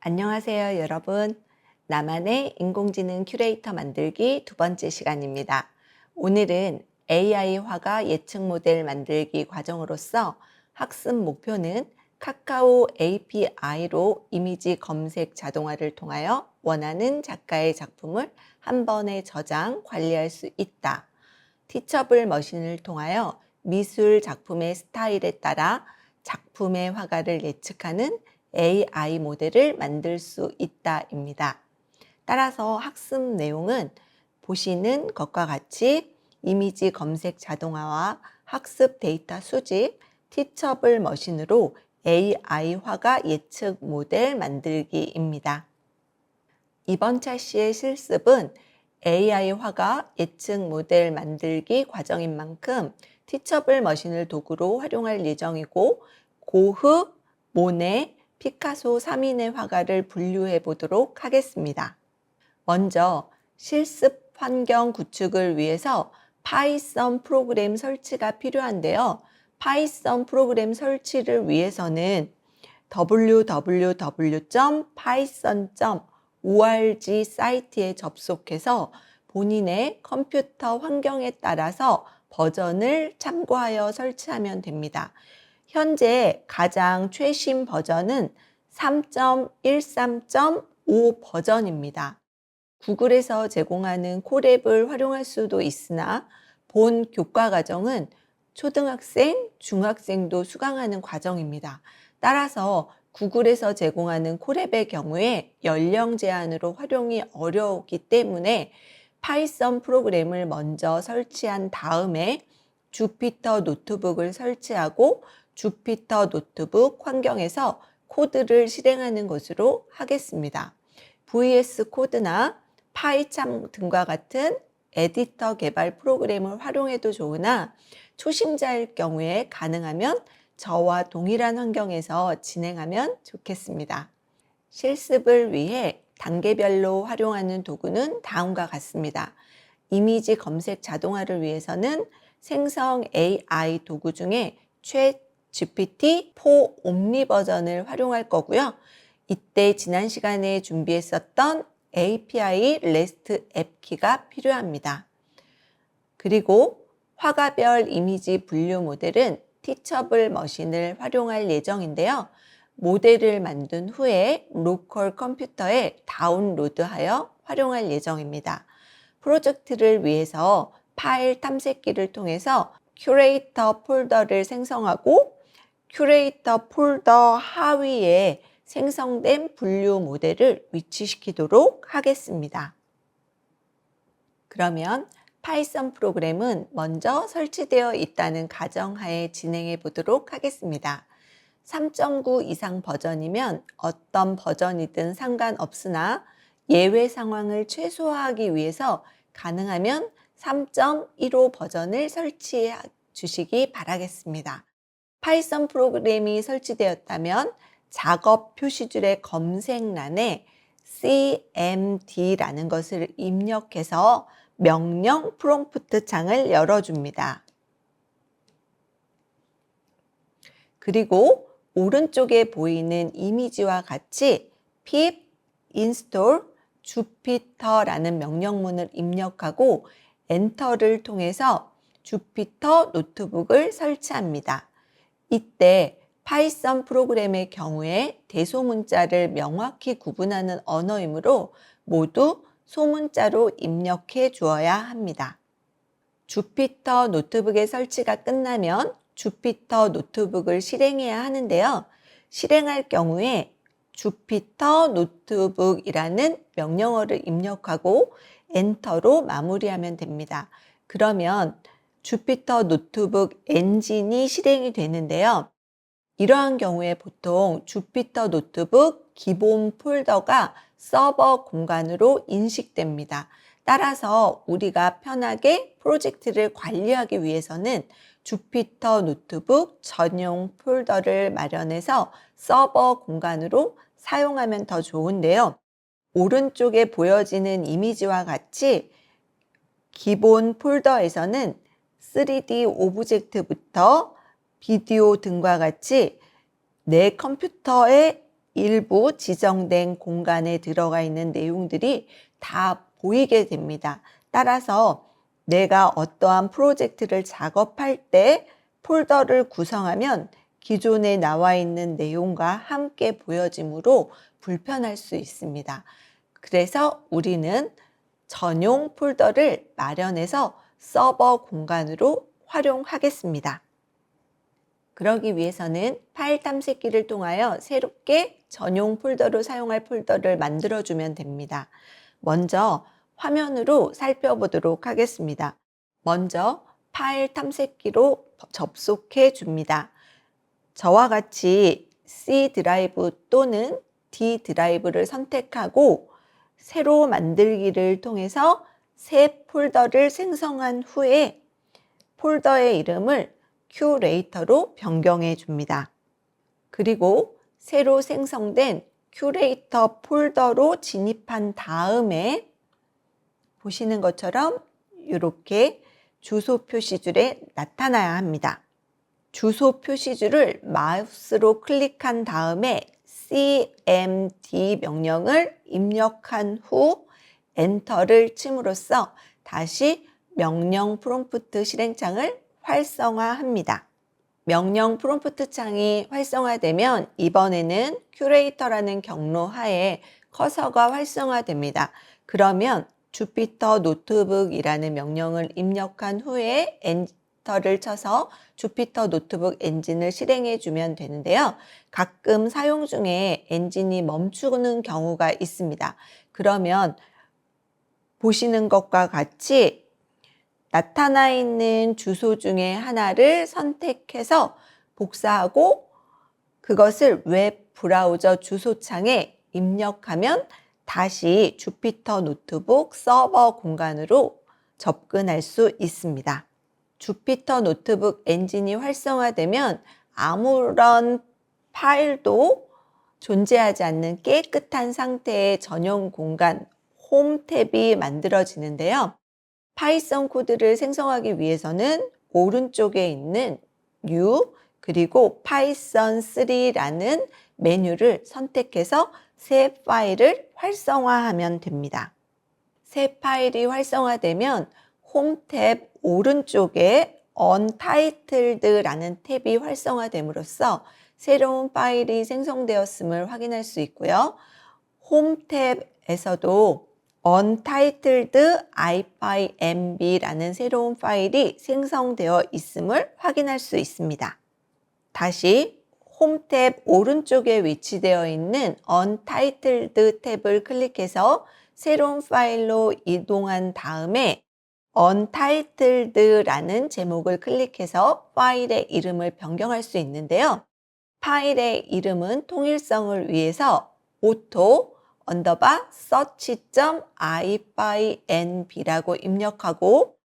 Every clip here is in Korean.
안녕하세요, 여러분. 나만의 인공지능 큐레이터 만들기 두 번째 시간입니다. 오늘은 AI 화가 예측 모델 만들기 과정으로서 학습 목표는 카카오 API로 이미지 검색 자동화를 통하여 원하는 작가의 작품을 한 번에 저장, 관리할 수 있다. 티처블 머신을 통하여 미술 작품의 스타일에 따라 작품의 화가를 예측하는 AI 모델을 만들 수 있다입니다. 따라서 학습 내용은 보시는 것과 같이 이미지 검색 자동화와 학습 데이터 수집, 티처블 머신으로 AI 화가 예측 모델 만들기입니다. 이번 차시의 실습은 AI 화가 예측 모델 만들기 과정인 만큼 티처블 머신을 도구로 활용할 예정이고 고흐, 모네, 피카소 3인의 화가를 분류해 보도록 하겠습니다. 먼저 실습 환경 구축을 위해서 파이썬 프로그램 설치가 필요한데요. 파이썬 프로그램 설치를 위해서는 www.python.org 사이트에 접속해서 본인의 컴퓨터 환경에 따라서 버전을 참고하여 설치하면 됩니다. 현재 가장 최신 버전은 3.13.5 버전입니다. 구글에서 제공하는 콜앱을 활용할 수도 있으나 본 교과 과정은 초등학생, 중학생도 수강하는 과정입니다. 따라서 구글에서 제공하는 콜앱의 경우에 연령 제한으로 활용이 어려우기 때문에 파이썬 프로그램을 먼저 설치한 다음에 주피터 노트북을 설치하고 주피터 노트북 환경에서 코드를 실행하는 것으로 하겠습니다. VS 코드나 파이참 등과 같은 에디터 개발 프로그램을 활용해도 좋으나 초심자일 경우에 가능하면 저와 동일한 환경에서 진행하면 좋겠습니다. 실습을 위해 단계별로 활용하는 도구는 다음과 같습니다. 이미지 검색 자동화를 위해서는 생성 AI 도구 중에 챗GPT-4 옴니 버전을 활용할 거고요. 이때 지난 시간에 준비했었던 API REST 앱키가 필요합니다. 그리고 화가별 이미지 분류 모델은 티처블 머신을 활용할 예정인데요. 모델을 만든 후에 로컬 컴퓨터에 다운로드하여 활용할 예정입니다. 프로젝트를 위해서 파일 탐색기를 통해서 큐레이터 폴더를 생성하고 큐레이터 폴더 하위에 생성된 분류 모델을 위치시키도록 하겠습니다. 그러면 파이썬 프로그램은 먼저 설치되어 있다는 가정하에 진행해 보도록 하겠습니다. 3.9 이상 버전이면 어떤 버전이든 상관없으나 예외 상황을 최소화하기 위해서 가능하면 3.15 버전을 설치해 주시기 바라겠습니다. 파이썬 프로그램이 설치되었다면 작업 표시줄의 검색란에 cmd라는 것을 입력해서 명령 프롬프트 창을 열어줍니다. 그리고 오른쪽에 보이는 이미지와 같이 pip install jupyter라는 명령문을 입력하고 엔터를 통해서 주피터 노트북을 설치합니다. 이때 파이썬 프로그램의 경우에 대소문자를 명확히 구분하는 언어이므로 모두 소문자로 입력해 주어야 합니다. 주피터 노트북의 설치가 끝나면 주피터 노트북을 실행해야 하는데요. 실행할 경우에 주피터 노트북이라는 명령어를 입력하고 엔터로 마무리하면 됩니다. 그러면 주피터 노트북 엔진이 실행이 되는데요. 이러한 경우에 보통 주피터 노트북 기본 폴더가 서버 공간으로 인식됩니다. 따라서 우리가 편하게 프로젝트를 관리하기 위해서는 주피터 노트북 전용 폴더를 마련해서 서버 공간으로 사용하면 더 좋은데요. 오른쪽에 보여지는 이미지와 같이 기본 폴더에서는 3D 오브젝트부터 비디오 등과 같이 내 컴퓨터의 일부 지정된 공간에 들어가 있는 내용들이 다 보이게 됩니다. 따라서 내가 어떠한 프로젝트를 작업할 때 폴더를 구성하면 기존에 나와 있는 내용과 함께 보여지므로 불편할 수 있습니다. 그래서 우리는 전용 폴더를 마련해서 서버 공간으로 활용하겠습니다. 그러기 위해서는 파일 탐색기를 통하여 새롭게 전용 폴더로 사용할 폴더를 만들어주면 됩니다. 먼저 화면으로 살펴보도록 하겠습니다. 먼저 파일 탐색기로 접속해 줍니다. 저와 같이 C 드라이브 또는 D 드라이브를 선택하고 새로 만들기를 통해서 새 폴더를 생성한 후에 폴더의 이름을 큐레이터로 변경해 줍니다. 그리고 새로 생성된 큐레이터 폴더로 진입한 다음에 보시는 것처럼 이렇게 주소 표시줄에 나타나야 합니다. 주소 표시줄을 마우스로 클릭한 다음에 cmd 명령을 입력한 후 엔터를 침으로써 다시 명령 프롬프트 실행창을 활성화합니다. 명령 프롬프트 창이 활성화되면 이번에는 큐레이터라는 경로 하에 커서가 활성화됩니다. 그러면 주피터 노트북이라는 명령을 입력한 후에 엔터를 쳐서 주피터 노트북 엔진을 실행해 주면 되는데요. 가끔 사용 중에 엔진이 멈추는 경우가 있습니다. 그러면 보시는 것과 같이 나타나 있는 주소 중에 하나를 선택해서 복사하고 그것을 웹 브라우저 주소창에 입력하면 다시 주피터 노트북 서버 공간으로 접근할 수 있습니다. 주피터 노트북 엔진이 활성화되면 아무런 파일도 존재하지 않는 깨끗한 상태의 전용 공간 홈 탭이 만들어지는데요. 파이썬 코드를 생성하기 위해서는 오른쪽에 있는 New 그리고 python3라는 메뉴를 선택해서 새 파일을 활성화하면 됩니다. 새 파일이 활성화되면 홈 탭 오른쪽에 Untitled라는 탭이 활성화됨으로써 새로운 파일이 생성되었음을 확인할 수 있고요. 홈 탭에서도 Untitled ipynb라는 새로운 파일이 생성되어 있음을 확인할 수 있습니다. 다시 홈 탭 오른쪽에 위치되어 있는 Untitled 탭을 클릭해서 새로운 파일로 이동한 다음에 Untitled라는 제목을 클릭해서 파일의 이름을 변경할 수 있는데요. 파일의 이름은 통일성을 위해서 auto search.ipynb라고 입력하고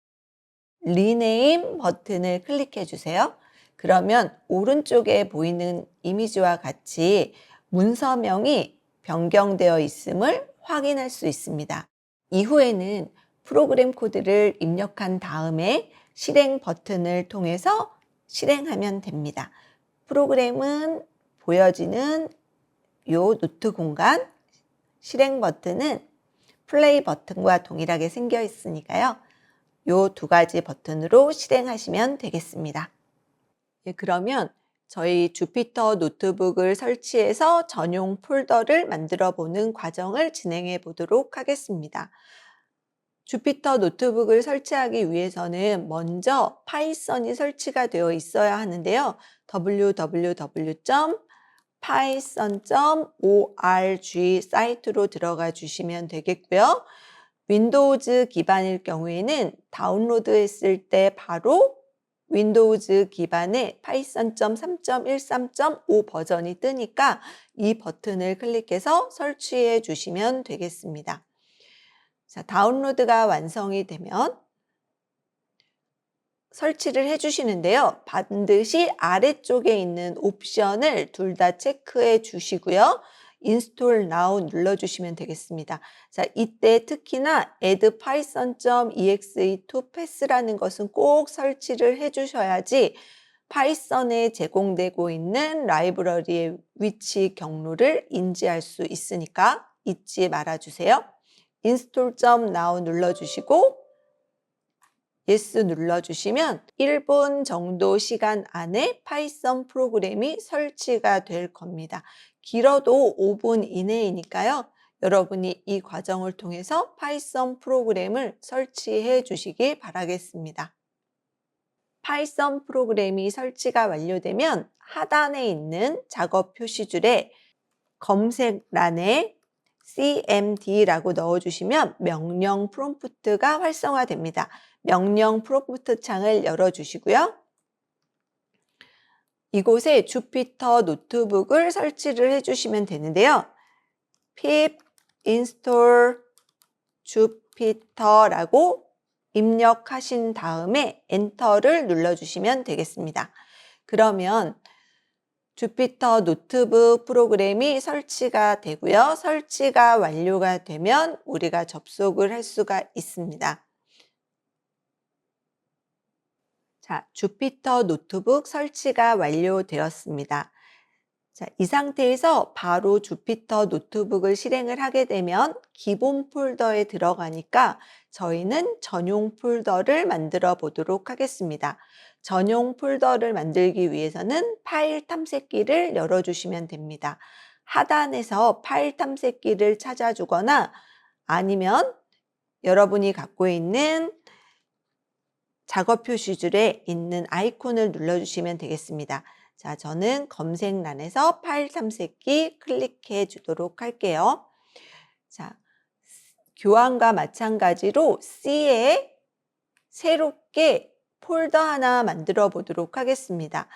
rename 버튼을 클릭해 주세요. 그러면 오른쪽에 보이는 이미지와 같이 문서명이 변경되어 있음을 확인할 수 있습니다. 이후에는 프로그램 코드를 입력한 다음에 실행 버튼을 통해서 실행하면 됩니다. 프로그램은 보여지는 요 노트 공간, 실행 버튼은 플레이 버튼과 동일하게 생겨 있으니까요. 요 두 가지 버튼으로 실행하시면 되겠습니다. 예, 그러면 저희 주피터 노트북을 설치해서 전용 폴더를 만들어 보는 과정을 진행해 보도록 하겠습니다. 주피터 노트북을 설치하기 위해서는 먼저 파이썬이 설치가 되어 있어야 하는데요. www.python.org 사이트로 들어가 주시면 되겠고요. 윈도우즈 기반일 경우에는 다운로드 했을 때 바로 윈도우즈 기반의 파이썬 3.13.5 버전이 뜨니까 이 버튼을 클릭해서 설치해 주시면 되겠습니다. 자, 다운로드가 완성이 되면 설치를 해주시는데요. 반드시 아래쪽에 있는 옵션을 둘 다 체크해 주시고요. Install Now 눌러주시면 되겠습니다. 자, 이때 특히나 add python.exe to pass라는 것은 꼭 설치를 해주셔야지 파이썬에 제공되고 있는 라이브러리의 위치 경로를 인지할 수 있으니까 잊지 말아주세요. install.now 눌러주시고 Yes 눌러주시면 1분 정도 시간 안에 파이썬 프로그램이 설치가 될 겁니다. 길어도 5분 이내이니까요. 여러분이 이 과정을 통해서 파이썬 프로그램을 설치해 주시기 바라겠습니다. 파이썬 프로그램이 설치가 완료되면 하단에 있는 작업 표시줄에 검색란에 cmd라고 넣어주시면 명령 프롬프트가 활성화됩니다. 명령 프롬프트 창을 열어주시고요. 이곳에 주피터 노트북을 설치를 해주시면 되는데요. pip install jupyter라고 입력하신 다음에 엔터를 눌러주시면 되겠습니다. 그러면 주피터 노트북 프로그램이 설치가 되고요. 설치가 완료가 되면 우리가 접속을 할 수가 있습니다. 자, 주피터 노트북 설치가 완료되었습니다. 자, 이 상태에서 바로 주피터 노트북을 실행을 하게 되면 기본 폴더에 들어가니까 저희는 전용 폴더를 만들어 보도록 하겠습니다. 전용 폴더를 만들기 위해서는 파일 탐색기를 열어주시면 됩니다. 하단에서 파일 탐색기를 찾아주거나 아니면 여러분이 갖고 있는 작업 표시줄에 있는 아이콘을 눌러주시면 되겠습니다. 자, 저는 검색란에서 파일 탐색기 클릭해 주도록 할게요. 자, 교환과 마찬가지로 C에 새롭게 폴더 하나 만들어 보도록 하겠습니다.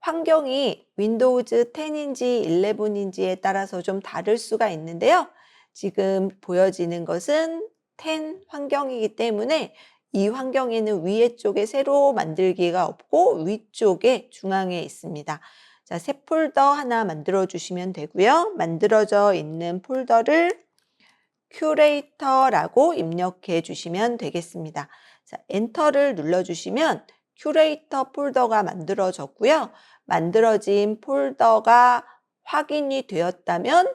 환경이 윈도우즈 10인지 11인지에 따라서 좀 다를 수가 있는데요. 지금 보여지는 것은 10 환경이기 때문에 이 환경에는 위에 쪽에 새로 만들기가 없고 위쪽에 중앙에 있습니다. 자, 새 폴더 하나 만들어 주시면 되고요. 만들어져 있는 폴더를 큐레이터라고 입력해 주시면 되겠습니다. 자, 엔터를 눌러주시면 큐레이터 폴더가 만들어졌고요. 만들어진 폴더가 확인이 되었다면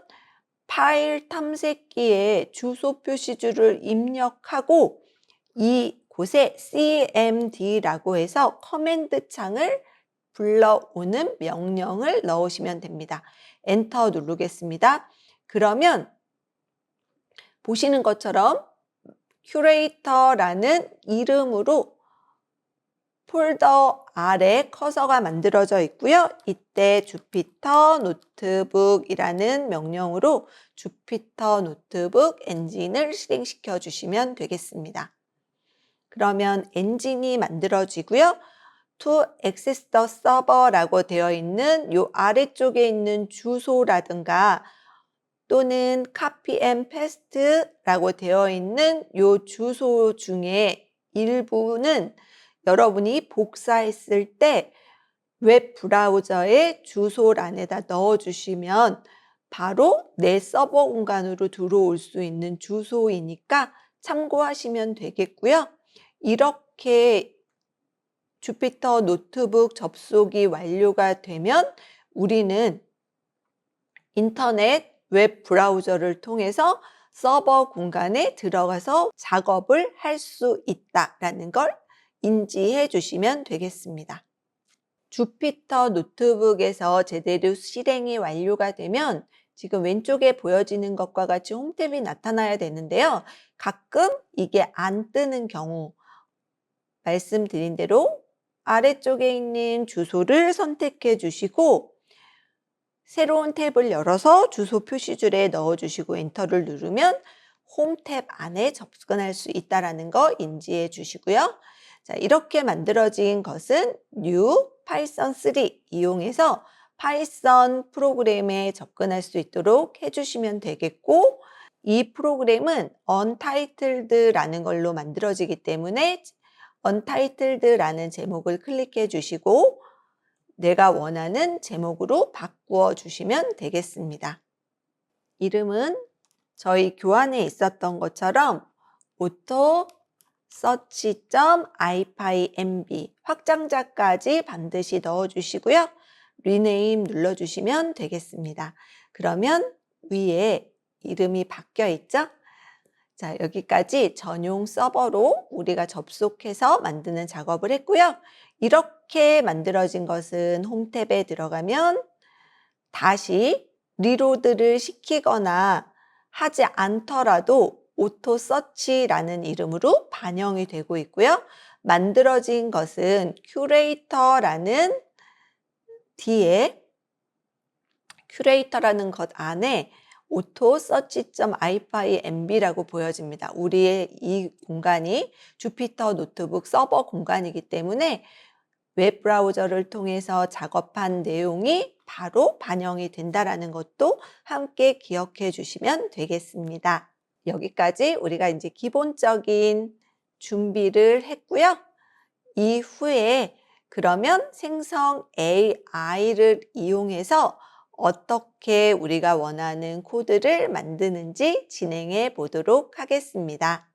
파일 탐색기에 주소 표시줄을 입력하고 이곳에 cmd라고 해서 커맨드 창을 불러오는 명령을 넣으시면 됩니다. 엔터 누르겠습니다. 그러면 보시는 것처럼 큐레이터라는 이름으로 폴더 아래 커서가 만들어져 있고요. 이때 주피터 노트북이라는 명령으로 주피터 노트북 엔진을 실행시켜 주시면 되겠습니다. 그러면 엔진이 만들어지고요. To access the server라고 되어 있는 이 아래쪽에 있는 주소라든가 또는 copy and paste라고 되어 있는 이 주소 중에 일부는 여러분이 복사했을 때 웹 브라우저의 주소란에다 넣어주시면 바로 내 서버 공간으로 들어올 수 있는 주소이니까 참고하시면 되겠고요. 이렇게 주피터 노트북 접속이 완료가 되면 우리는 인터넷 웹 브라우저를 통해서 서버 공간에 들어가서 작업을 할 수 있다라는 걸 인지해 주시면 되겠습니다. 주피터 노트북에서 제대로 실행이 완료가 되면 지금 왼쪽에 보여지는 것과 같이 홈탭이 나타나야 되는데요. 가끔 이게 안 뜨는 경우 말씀드린 대로 아래쪽에 있는 주소를 선택해 주시고 새로운 탭을 열어서 주소 표시줄에 넣어주시고 엔터를 누르면 홈 탭 안에 접근할 수 있다는 거 인지해 주시고요. 자, 이렇게 만들어진 것은 New Python 3 이용해서 파이썬 프로그램에 접근할 수 있도록 해주시면 되겠고 이 프로그램은 Untitled라는 걸로 만들어지기 때문에 Untitled라는 제목을 클릭해 주시고 내가 원하는 제목으로 바꾸어 주시면 되겠습니다. 이름은 저희 교환에 있었던 것처럼 auto search.ipynb 확장자까지 반드시 넣어주시고요. rename 눌러주시면 되겠습니다. 그러면 위에 이름이 바뀌어 있죠? 자, 여기까지 전용 서버로 우리가 접속해서 만드는 작업을 했고요. 이렇게 만들어진 것은 홈탭에 들어가면 다시 리로드를 시키거나 하지 않더라도 오토 서치라는 이름으로 반영이 되고 있고요. 만들어진 것은 큐레이터라는 뒤에 큐레이터라는 것 안에 auto search.ipynb라고 보여집니다. 우리의 이 공간이 주피터 노트북 서버 공간이기 때문에 웹 브라우저를 통해서 작업한 내용이 바로 반영이 된다는 것도 함께 기억해 주시면 되겠습니다. 여기까지 우리가 이제 기본적인 준비를 했고요. 이후에 그러면 생성 AI를 이용해서 어떻게 우리가 원하는 코드를 만드는지 진행해 보도록 하겠습니다.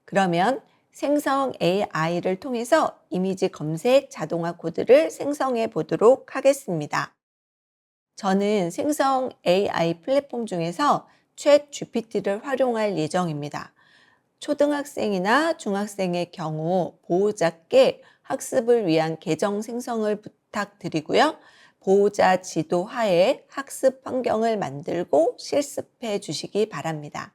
그러면 생성 AI를 통해서 이미지 검색 자동화 코드를 생성해 보도록 하겠습니다. 저는 생성 AI 플랫폼 중에서 챗 GPT를 활용할 예정입니다. 초등학생이나 중학생의 경우 보호자께 학습을 위한 계정 생성을 부탁드리고요. 보호자 지도 하에 학습 환경을 만들고 실습해 주시기 바랍니다.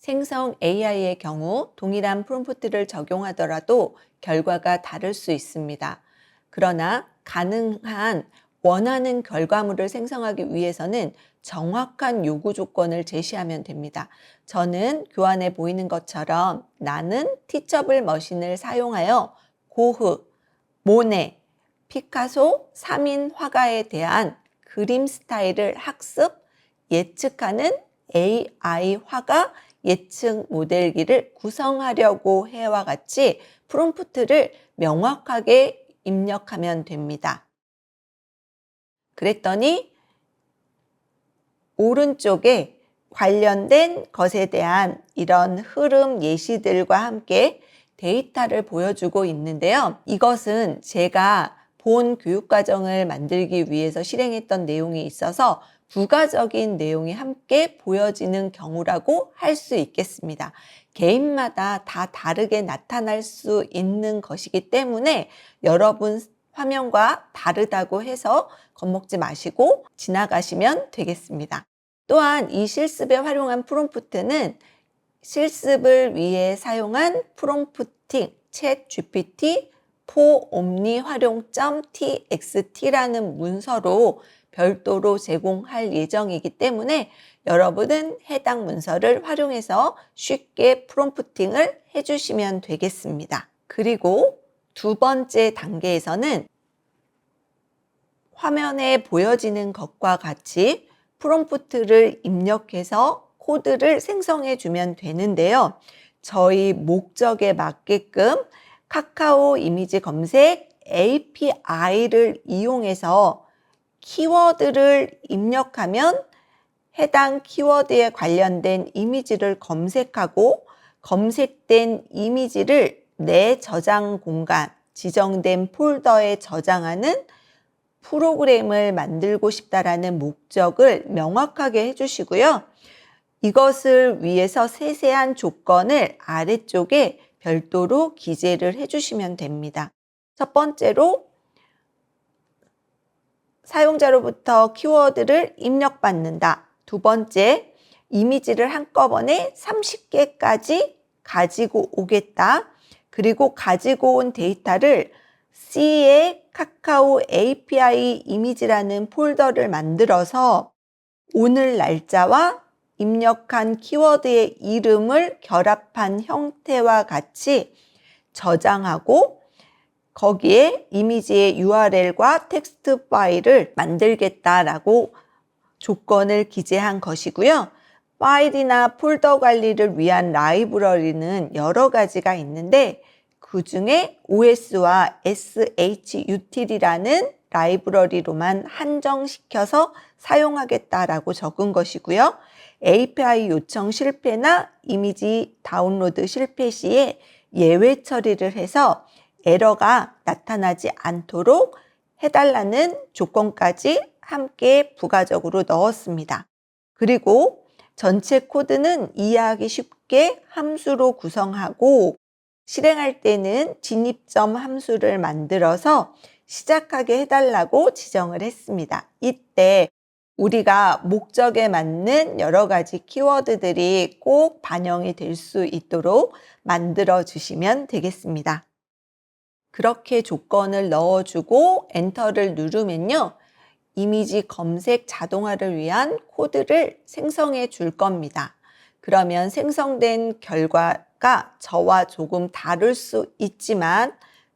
생성 AI의 경우 동일한 프롬프트를 적용하더라도 결과가 다를 수 있습니다. 그러나 가능한 원하는 결과물을 생성하기 위해서는 정확한 요구 조건을 제시하면 됩니다. 저는 교환에 보이는 것처럼 나는 티처블 머신을 사용하여 고흐, 모네, 피카소 3인 화가에 대한 그림 스타일을 학습, 예측하는 AI 화가 예측 모델기를 구성하려고 해와 같이 프롬프트를 명확하게 입력하면 됩니다. 그랬더니 오른쪽에 관련된 것에 대한 이런 흐름 예시들과 함께 데이터를 보여주고 있는데요. 이것은 제가 본 교육과정을 만들기 위해서 실행했던 내용이 있어서 부가적인 내용이 함께 보여지는 경우라고 할 수 있겠습니다. 개인마다 다 다르게 나타날 수 있는 것이기 때문에 여러분 화면과 다르다고 해서 겁먹지 마시고 지나가시면 되겠습니다. 또한 이 실습에 활용한 프롬프트는 실습을 위해 사용한 프롬프팅 챗 GPT for omni 활용.txt라는 문서로 별도로 제공할 예정이기 때문에 여러분은 해당 문서를 활용해서 쉽게 프롬프팅을 해주시면 되겠습니다. 그리고 두 번째 단계에서는 화면에 보여지는 것과 같이 프롬프트를 입력해서 코드를 생성해 주면 되는데요. 저희 목적에 맞게끔 카카오 이미지 검색 API를 이용해서 키워드를 입력하면 해당 키워드에 관련된 이미지를 검색하고 검색된 이미지를 내 저장 공간, 지정된 폴더에 저장하는 프로그램을 만들고 싶다라는 목적을 명확하게 해주시고요. 이것을 위해서 세세한 조건을 아래쪽에 별도로 기재를 해주시면 됩니다. 첫 번째로 사용자로부터 키워드를 입력받는다. 두 번째, 이미지를 한꺼번에 30개까지 가지고 오겠다. 그리고 가지고 온 데이터를 C의 카카오 API 이미지라는 폴더를 만들어서 오늘 날짜와 입력한 키워드의 이름을 결합한 형태와 같이 저장하고 거기에 이미지의 URL과 텍스트 파일을 만들겠다라고 조건을 기재한 것이고요. 파일이나 폴더 관리를 위한 라이브러리는 여러 가지가 있는데 그 중에 OS와 SHUtil이라는 라이브러리로만 한정시켜서 사용하겠다라고 적은 것이고요. API 요청 실패나 이미지 다운로드 실패 시에 예외 처리를 해서 에러가 나타나지 않도록 해달라는 조건까지 함께 부가적으로 넣었습니다. 그리고 전체 코드는 이해하기 쉽게 함수로 구성하고 실행할 때는 진입점 함수를 만들어서 시작하게 해달라고 지정을 했습니다. 이때 우리가 목적에 맞는 여러 가지 키워드들이 꼭 반영이 될 수 있도록 만들어 주시면 되겠습니다. 그렇게 조건을 넣어주고 엔터를 누르면요. 이미지 검색 자동화를 위한 코드를 생성해 줄 겁니다. 그러면 생성된 결과가 저와 조금 다를 수 있지만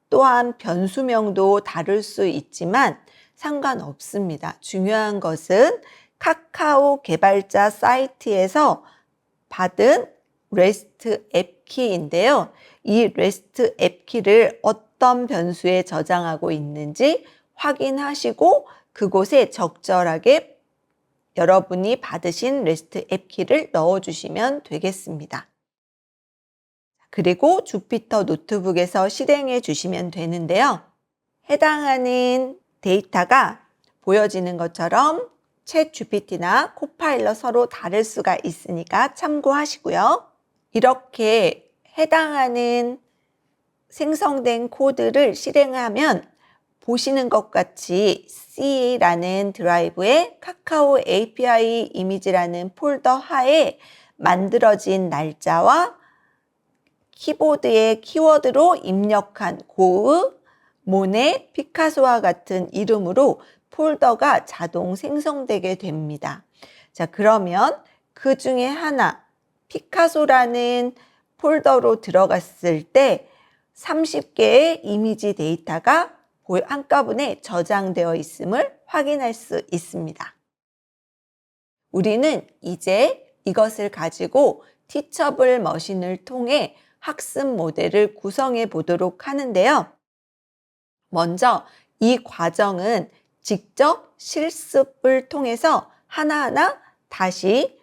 또한 변수명도 다를 수 있지만 상관없습니다. 중요한 것은 카카오 개발자 사이트에서 받은 REST 앱 키인데요. 이 REST 앱 키를 어떤 변수에 저장하고 있는지 확인하시고 그곳에 적절하게 여러분이 받으신 REST 앱 키를 넣어주시면 되겠습니다. 그리고 주피터 노트북에서 실행해 주시면 되는데요. 해당하는 데이터가 보여지는 것처럼 챗 GPT나 코파일럿 서로 다를 수가 있으니까 참고하시고요. 이렇게 해당하는 생성된 코드를 실행하면 보시는 것 같이 C라는 드라이브에 카카오 API 이미지라는 폴더 하에 만들어진 날짜와 키보드의 키워드로 입력한 고흐, 모네, 피카소와 같은 이름으로 폴더가 자동 생성되게 됩니다. 자, 그러면 그 중에 하나, 피카소라는 폴더로 들어갔을 때 30개의 이미지 데이터가 한꺼번에 저장되어 있음을 확인할 수 있습니다. 우리는 이제 이것을 가지고 티처블 머신을 통해 학습 모델을 구성해 보도록 하는데요. 먼저 이 과정은 직접 실습을 통해서 하나하나 다시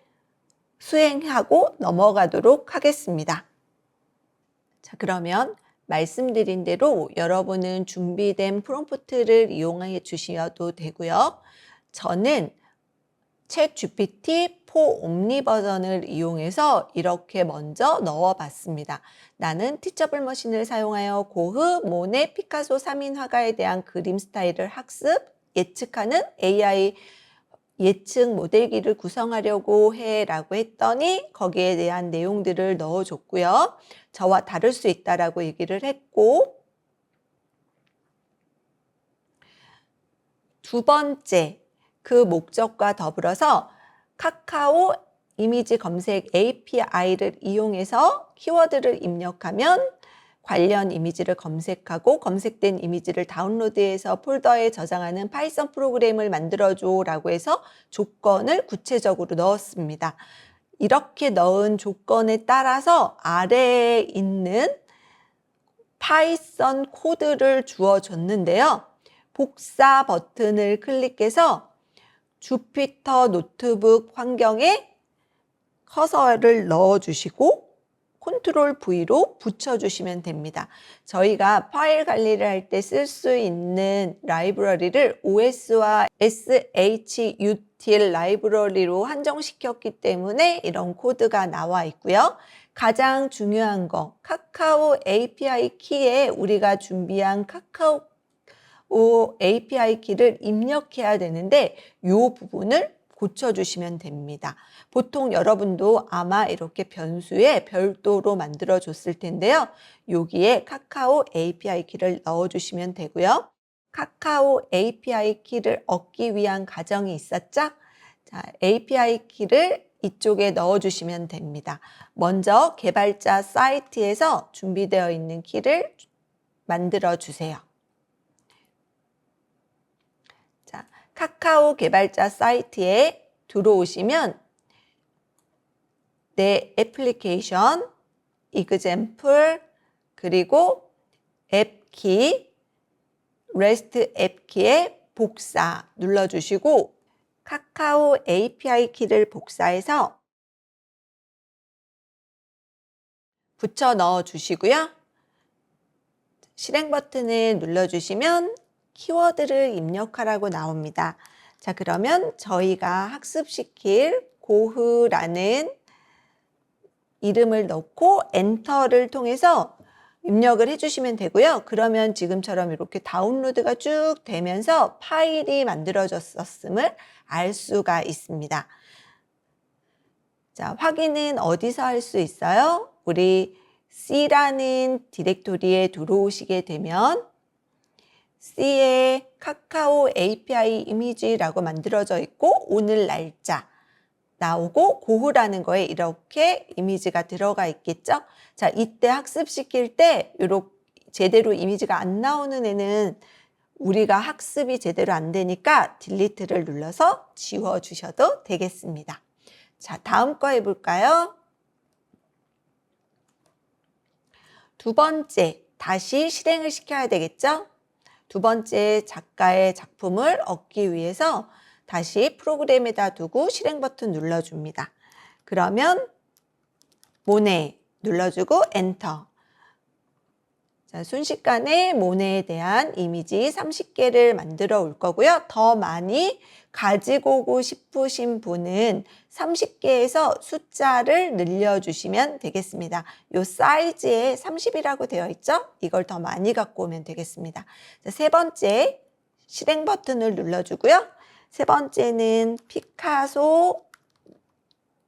수행하고 넘어가도록 하겠습니다. 자, 그러면 말씀드린 대로 여러분은 준비된 프롬프트를 이용해 주셔도 되고요. 저는 챗 GPT 4 옴니 버전을 이용해서 이렇게 먼저 넣어봤습니다. 나는 티처블 머신을 사용하여 고흐, 모네, 피카소 3인 화가에 대한 그림 스타일을 학습, 예측하는 AI 예측 모델기를 구성하려고 해라고 했더니 거기에 대한 내용들을 넣어줬고요. 저와 다를 수 있다라고 얘기를 했고, 두 번째, 그 목적과 더불어서 카카오 이미지 검색 API를 이용해서 키워드를 입력하면 관련 이미지를 검색하고 검색된 이미지를 다운로드해서 폴더에 저장하는 파이썬 프로그램을 만들어줘 라고 해서 조건을 구체적으로 넣었습니다. 이렇게 넣은 조건에 따라서 아래에 있는 파이썬 코드를 주어줬는데요. 복사 버튼을 클릭해서 주피터 노트북 환경에 커서를 넣어주시고 컨트롤 V로 붙여주시면 됩니다. 저희가 파일 관리를 할 때 쓸 수 있는 라이브러리를 OS와 SHUTL 라이브러리로 한정시켰기 때문에 이런 코드가 나와 있고요. 가장 중요한 거, 카카오 API 키에 우리가 준비한 카카오 API 키를 입력해야 되는데 이 부분을 고쳐주시면 됩니다. 보통 여러분도 아마 이렇게 변수에 별도로 만들어 줬을 텐데요. 여기에 카카오 API 키를 넣어주시면 되고요. 카카오 API 키를 얻기 위한 과정이 있었죠? 자, API 키를 이쪽에 넣어주시면 됩니다. 먼저 개발자 사이트에서 준비되어 있는 키를 만들어 주세요. 카카오 개발자 사이트에 들어오시면 내 애플리케이션, example, 그리고 앱키, REST 앱키의 복사 눌러주시고 카카오 API 키를 복사해서 붙여 넣어 주시고요. 실행 버튼을 눌러주시면 키워드를 입력하라고 나옵니다. 자, 그러면 저희가 학습시킬 고흐라는 이름을 넣고 엔터를 통해서 입력을 해주시면 되고요. 그러면 지금처럼 이렇게 다운로드가 쭉 되면서 파일이 만들어졌었음을 알 수가 있습니다. 자, 확인은 어디서 할 수 있어요? 우리 C라는 디렉토리에 들어오시게 되면 C에 카카오 API 이미지라고 만들어져 있고 오늘 날짜 나오고 고흐라는 거에 이렇게 이미지가 들어가 있겠죠? 자, 이때 학습시킬 때 이렇게 제대로 이미지가 안 나오는 애는 우리가 학습이 제대로 안 되니까 딜리트를 눌러서 지워 주셔도 되겠습니다. 자, 다음 거 해볼까요? 두 번째, 다시 실행을 시켜야 되겠죠? 두 번째 작가의 작품을 얻기 위해서 다시 프로그램에다 두고 실행 버튼 눌러줍니다. 그러면 모네 눌러주고 엔터. 자, 순식간에 모네에 대한 이미지 30개를 만들어 올 거고요. 더 많이 가지고 오고 싶으신 분은 30개에서 숫자를 늘려주시면 되겠습니다. 이 사이즈에 30이라고 되어 있죠? 이걸 더 많이 갖고 오면 되겠습니다. 자, 세 번째 실행 버튼을 눌러주고요. 세 번째는 피카소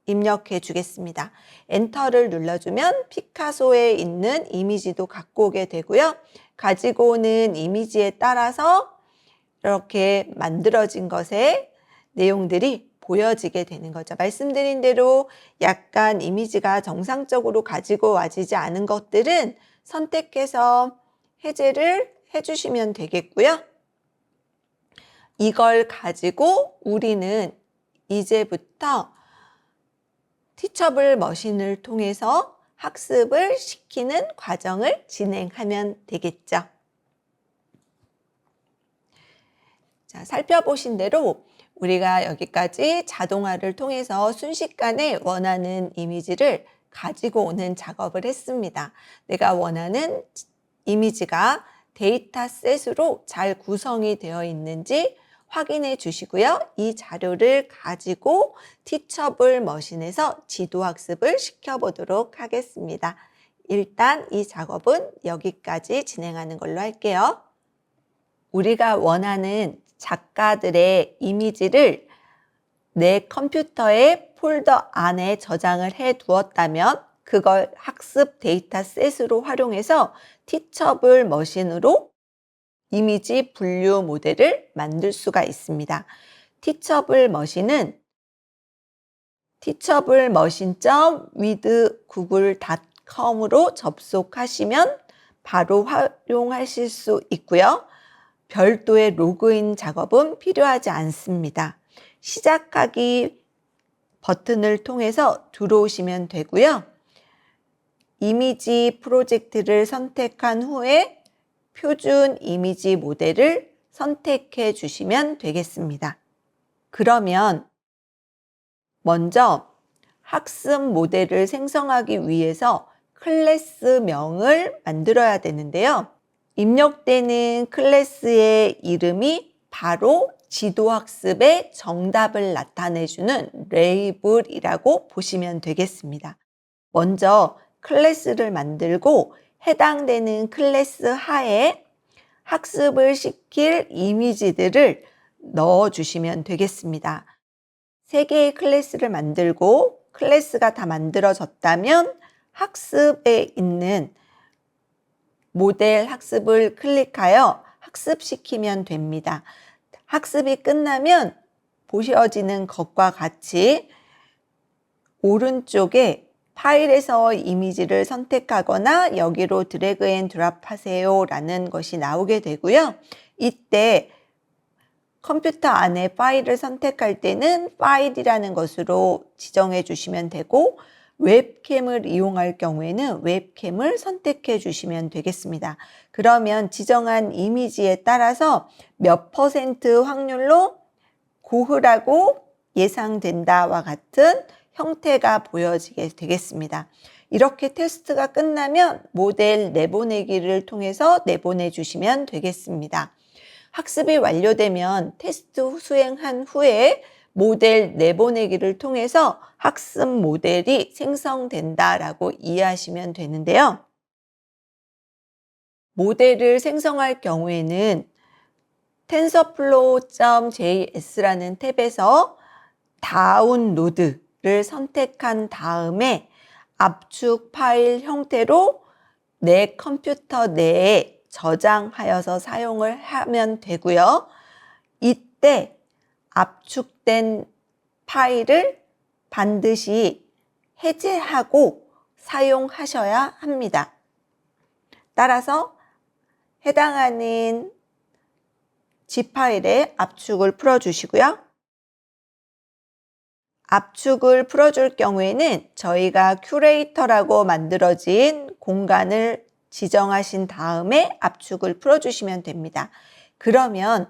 입력해 주겠습니다. 엔터를 눌러주면 피카소에 있는 이미지도 갖고 오게 되고요. 가지고 오는 이미지에 따라서 이렇게 만들어진 것의 내용들이 보여지게 되는 거죠. 말씀드린 대로 약간 이미지가 정상적으로 가지고 와지지 않은 것들은 선택해서 해제를 해주시면 되겠고요. 이걸 가지고 우리는 이제부터 티처블 머신을 통해서 학습을 시키는 과정을 진행하면 되겠죠. 자, 살펴보신 대로 우리가 여기까지 자동화를 통해서 순식간에 원하는 이미지를 가지고 오는 작업을 했습니다. 내가 원하는 이미지가 데이터셋으로 잘 구성이 되어 있는지 확인해 주시고요. 이 자료를 가지고 티처블 머신에서 지도학습을 시켜보도록 하겠습니다. 일단 이 작업은 여기까지 진행하는 걸로 할게요. 우리가 원하는 작가들의 이미지를 내 컴퓨터의 폴더 안에 저장을 해 두었다면 그걸 학습 데이터셋으로 활용해서 티처블 머신으로 이미지 분류 모델을 만들 수가 있습니다. 티처블 머신은 teachable-with google.com으로 접속하시면 바로 활용하실 수 있고요. 별도의 로그인 작업은 필요하지 않습니다. 시작하기 버튼을 통해서 들어오시면 되고요. 이미지 프로젝트를 선택한 후에 표준 이미지 모델을 선택해 주시면 되겠습니다. 그러면 먼저 학습 모델을 생성하기 위해서 클래스명을 만들어야 되는데요. 입력되는 클래스의 이름이 바로 지도학습의 정답을 나타내주는 레이블이라고 보시면 되겠습니다. 먼저 클래스를 만들고 해당되는 클래스 하에 학습을 시킬 이미지들을 넣어주시면 되겠습니다. 3개의 클래스를 만들고 클래스가 다 만들어졌다면 학습에 있는 모델 학습을 클릭하여 학습시키면 됩니다. 학습이 끝나면 보여지는 것과 같이 오른쪽에 파일에서 이미지를 선택하거나 여기로 드래그 앤 드랍 하세요 라는 것이 나오게 되고요. 이때 컴퓨터 안에 파일을 선택할 때는 파일이라는 것으로 지정해 주시면 되고 웹캠을 이용할 경우에는 웹캠을 선택해 주시면 되겠습니다. 그러면 지정한 이미지에 따라서 몇 % 확률로 고흐라고 예상된다와 같은 형태가 보여지게 되겠습니다. 이렇게 테스트가 끝나면 모델 내보내기를 통해서 내보내 주시면 되겠습니다. 학습이 완료되면 테스트 수행한 후에 모델 내보내기를 통해서 학습 모델이 생성된다라고 이해하시면 되는데요. 모델을 생성할 경우에는 tensorflow.js라는 탭에서 다운로드를 선택한 다음에 압축 파일 형태로 내 컴퓨터 내에 저장하여서 사용을 하면 되고요. 이때 압축된 파일을 반드시 해제하고 사용하셔야 합니다. 따라서 해당하는 G 파일에 압축을 풀어주시고요. 압축을 풀어줄 경우에는 저희가 큐레이터라고 만들어진 공간을 지정하신 다음에 압축을 풀어주시면 됩니다. 그러면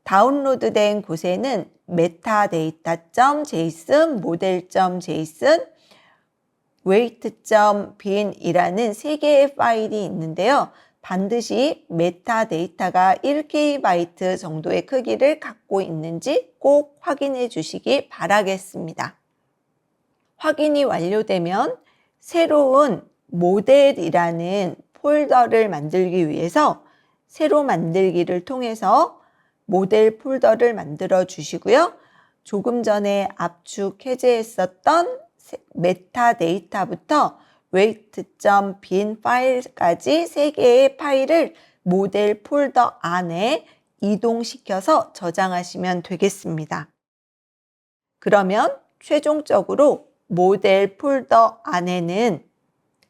다운로드된 곳에는 metadata.json, model.json, weight.bin이라는 세 개의 파일이 있는데요. 반드시 메타데이터가 1KB 정도의 크기를 갖고 있는지 꼭 확인해 주시기 바라겠습니다. 확인이 완료되면 새로운 모델이라는 폴더를 만들기 위해서 새로 만들기를 통해서 모델 폴더를 만들어 주시고요. 조금 전에 압축 해제했었던 메타데이터부터 weight.bin 파일까지 3개의 파일을 모델 폴더 안에 이동시켜서 저장하시면 되겠습니다. 그러면 최종적으로 모델 폴더 안에는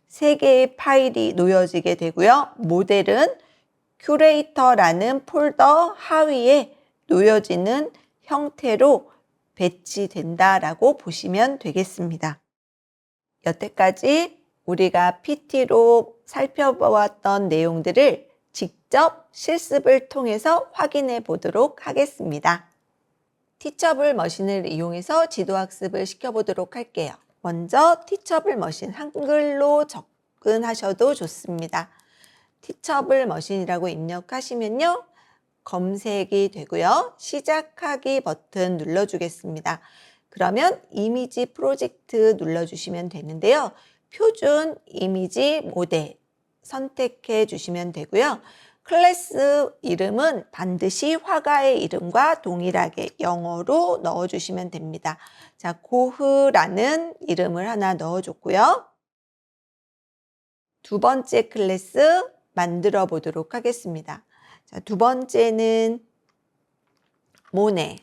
3개의 파일이 놓여지게 되고요. 모델은 큐레이터라는 폴더 하위에 놓여지는 형태로 배치된다라고 보시면 되겠습니다. 여태까지 우리가 PT로 살펴보았던 내용들을 직접 실습을 통해서 확인해 보도록 하겠습니다. 티처블 머신을 이용해서 지도학습을 시켜보도록 할게요. 먼저 티처블 머신 한글로 접근하셔도 좋습니다. 티처블 머신이라고 입력하시면요. 검색이 되고요. 시작하기 버튼 눌러주겠습니다. 그러면 이미지 프로젝트 눌러주시면 되는데요. 표준 이미지 모델 선택해 주시면 되고요. 클래스 이름은 반드시 화가의 이름과 동일하게 영어로 넣어주시면 됩니다. 자, 고흐라는 이름을 하나 넣어줬고요. 두 번째 클래스 만들어 보도록 하겠습니다. 자, 두 번째는 모네.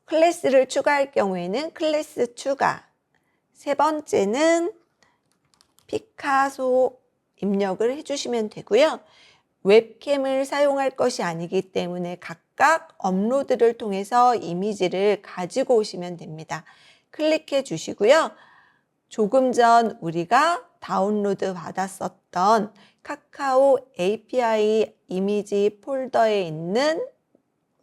클래스를 추가할 경우에는 클래스 추가. 세 번째는 피카소 입력을 해주시면 되고요. 웹캠을 사용할 것이 아니기 때문에 각각 업로드를 통해서 이미지를 가지고 오시면 됩니다. 클릭해 주시고요. 조금 전 우리가 다운로드 받았었던 카카오 API 이미지 폴더에 있는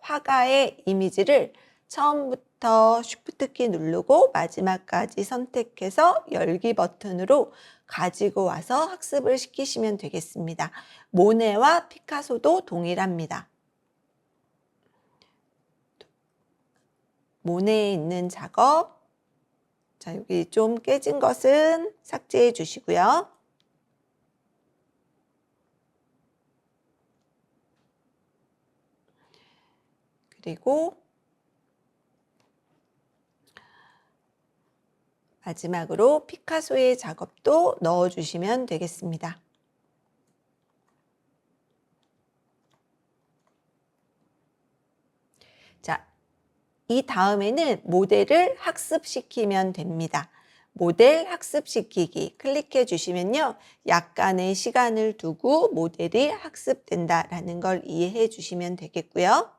화가의 이미지를 처음부터 쉬프트 키 누르고 마지막까지 선택해서 열기 버튼으로 가지고 와서 학습을 시키시면 되겠습니다. 모네와 피카소도 동일합니다. 모네에 있는 작업, 자, 여기 좀 깨진 것은 삭제해 주시고요. 그리고 마지막으로 피카소의 작업도 넣어주시면 되겠습니다. 자, 이 다음에는 모델을 학습시키면 됩니다. 모델 학습시키기 클릭해 주시면요. 약간의 시간을 두고 모델이 학습된다라는 걸 이해해 주시면 되겠고요.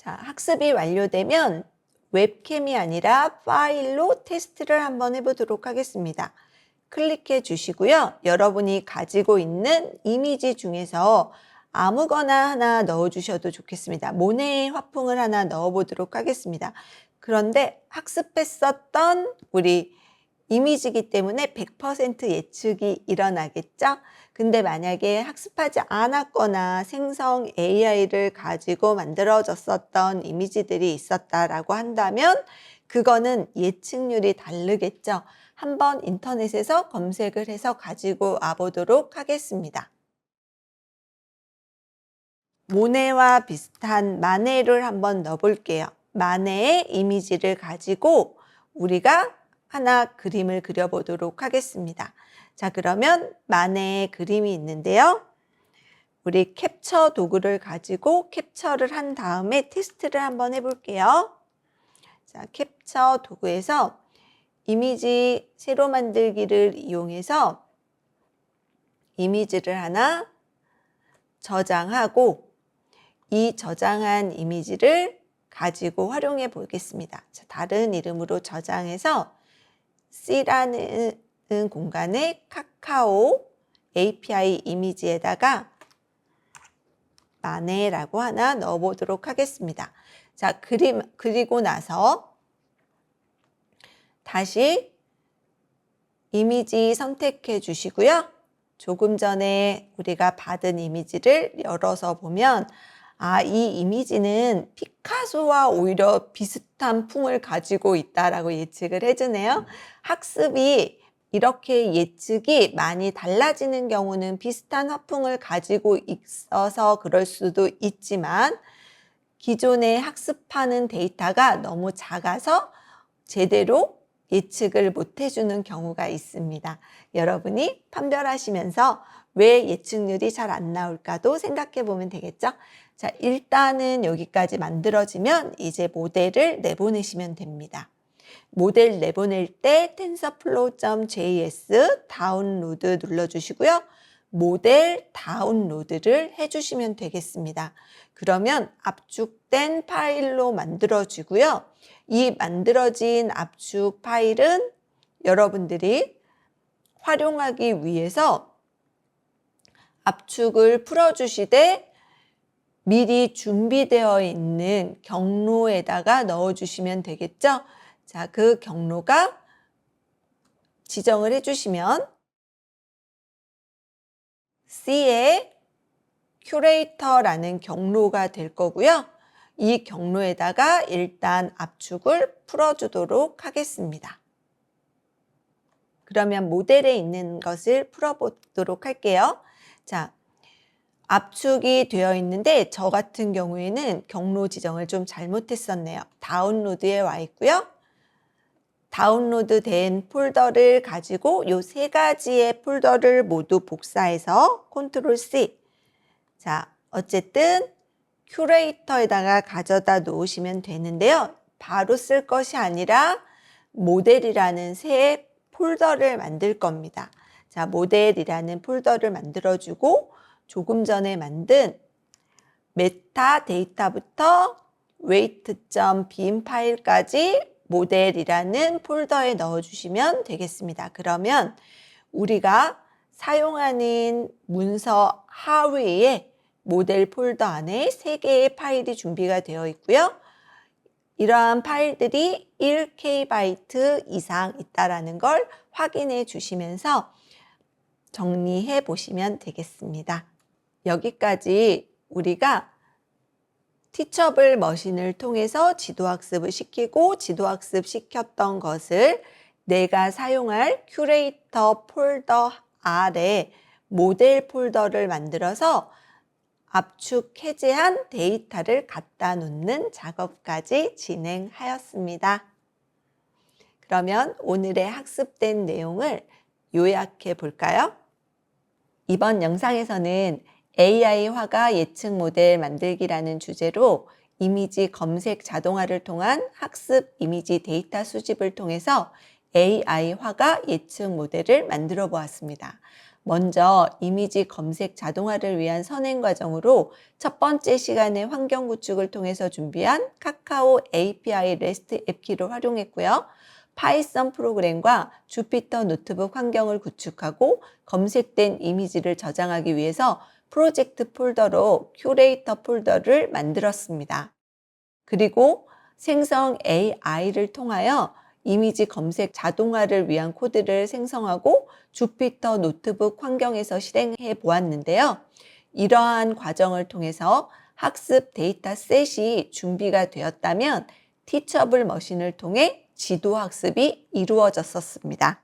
자, 학습이 완료되면 웹캠이 아니라 파일로 테스트를 한번 해보도록 하겠습니다. 클릭해 주시고요. 여러분이 가지고 있는 이미지 중에서 아무거나 하나 넣어주셔도 좋겠습니다. 모네의 화풍을 하나 넣어보도록 하겠습니다. 그런데 학습했었던 우리 이미지이기 때문에 100% 예측이 일어나겠죠? 근데 만약에 학습하지 않았거나 생성 AI를 가지고 만들어졌었던 이미지들이 있었다라고 한다면 그거는 예측률이 다르겠죠? 한번 인터넷에서 검색을 해서 가지고 와보도록 하겠습니다. 모네와 비슷한 마네를 한번 넣어볼게요. 마네의 이미지를 가지고 우리가 하나 그림을 그려보도록 하겠습니다. 자, 그러면 마네의 그림이 있는데요. 우리 캡처 도구를 가지고 캡처를 한 다음에 테스트를 한번 해볼게요. 자, 캡처 도구에서 이미지 새로 만들기를 이용해서 이미지를 하나 저장하고 이 저장한 이미지를 가지고 활용해 보겠습니다. 자, 다른 이름으로 저장해서 C라는 공간에 카카오 API 이미지에다가 마네라고 하나 넣어보도록 하겠습니다. 자, 그리고 나서 다시 이미지 선택해 주시고요. 조금 전에 우리가 받은 이미지를 열어서 보면 이 이미지는 피카소와 오히려 비슷한 풍을 가지고 있다라고 예측을 해주네요. 학습이 이렇게 예측이 많이 달라지는 경우는 비슷한 화풍을 가지고 있어서 그럴 수도 있지만 기존에 학습하는 데이터가 너무 작아서 제대로 예측을 못 해주는 경우가 있습니다. 여러분이 판별하시면서 왜 예측률이 잘 안 나올까도 생각해 보면 되겠죠? 자, 일단은 여기까지 만들어지면 이제 모델을 내보내시면 됩니다. 모델 내보낼 때 tensorflow.js 다운로드 눌러주시고요. 모델 다운로드를 해주시면 되겠습니다. 그러면 압축된 파일로 만들어지고요. 이 만들어진 압축 파일은 여러분들이 활용하기 위해서 압축을 풀어주시되 미리 준비되어 있는 경로에다가 넣어주시면 되겠죠? 자, 그 경로가 지정을 해주시면 C의 큐레이터라는 경로가 될 거고요. 이 경로에다가 일단 압축을 풀어주도록 하겠습니다. 그러면 모델에 있는 것을 풀어보도록 할게요. 자, 압축이 되어 있는데 저 같은 경우에는 경로 지정을 좀 잘못했었네요. 다운로드에 와 있고요. 다운로드 된 폴더를 가지고 이 세 가지의 폴더를 모두 복사해서 컨트롤 C. 자, 어쨌든 큐레이터에다가 가져다 놓으시면 되는데요. 바로 쓸 것이 아니라 모델이라는 새 폴더를 만들 겁니다. 자, 모델이라는 폴더를 만들어주고 조금 전에 만든 메타 데이터부터 weight.bin 파일까지 모델이라는 폴더에 넣어주시면 되겠습니다. 그러면 우리가 사용하는 문서 하위에 모델 폴더 안에 3개의 파일이 준비가 되어 있고요. 이러한 파일들이 1KB 이상 있다는 걸 확인해 주시면서 정리해 보시면 되겠습니다. 여기까지 우리가 티처블 머신을 통해서 지도학습을 시키고 지도학습 시켰던 것을 내가 사용할 큐레이터 폴더 아래 모델 폴더를 만들어서 압축 해제한 데이터를 갖다 놓는 작업까지 진행하였습니다. 그러면 오늘의 학습된 내용을 요약해 볼까요? 이번 영상에서는 AI 화가 예측 모델 만들기라는 주제로 이미지 검색 자동화를 통한 학습 이미지 데이터 수집을 통해서 AI 화가 예측 모델을 만들어 보았습니다. 먼저 이미지 검색 자동화를 위한 선행 과정으로 첫 번째 시간에 환경 구축을 통해서 준비한 카카오 API REST 앱키를 활용했고요. 파이썬 프로그램과 주피터 노트북 환경을 구축하고 검색된 이미지를 저장하기 위해서 프로젝트 폴더로 큐레이터 폴더를 만들었습니다. 그리고 생성 AI를 통하여 이미지 검색 자동화를 위한 코드를 생성하고 주피터 노트북 환경에서 실행해 보았는데요. 이러한 과정을 통해서 학습 데이터셋이 준비가 되었다면 티처블 머신을 통해 지도 학습이 이루어졌었습니다.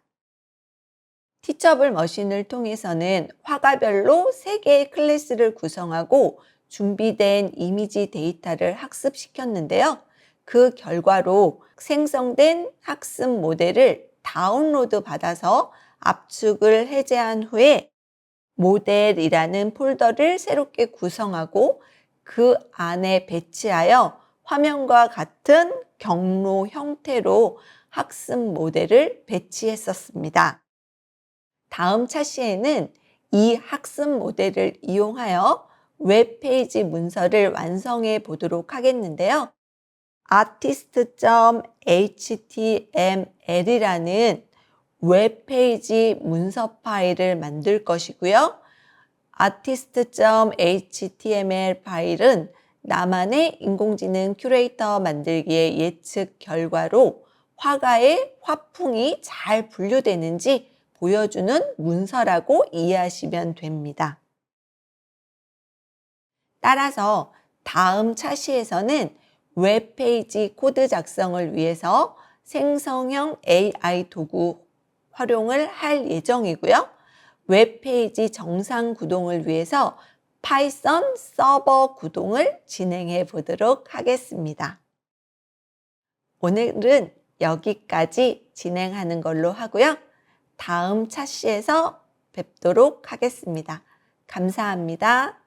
티처블 머신을 통해서는 화가별로 3개의 클래스를 구성하고 준비된 이미지 데이터를 학습시켰는데요. 그 결과로 생성된 학습 모델을 다운로드 받아서 압축을 해제한 후에 모델이라는 폴더를 새롭게 구성하고 그 안에 배치하여 화면과 같은 경로 형태로 학습 모델을 배치했었습니다. 다음 차시에는 이 학습 모델을 이용하여 웹페이지 문서를 완성해 보도록 하겠는데요. artist.html이라는 웹페이지 문서 파일을 만들 것이고요. artist.html 파일은 나만의 인공지능 큐레이터 만들기의 예측 결과로 화가의 화풍이 잘 분류되는지 보여주는 문서라고 이해하시면 됩니다. 따라서 다음 차시에서는 웹페이지 코드 작성을 위해서 생성형 AI 도구 활용을 할 예정이고요. 웹페이지 정상 구동을 위해서 파이썬 서버 구동을 진행해 보도록 하겠습니다. 오늘은 여기까지 진행하는 걸로 하고요. 다음 차시에서 뵙도록 하겠습니다. 감사합니다.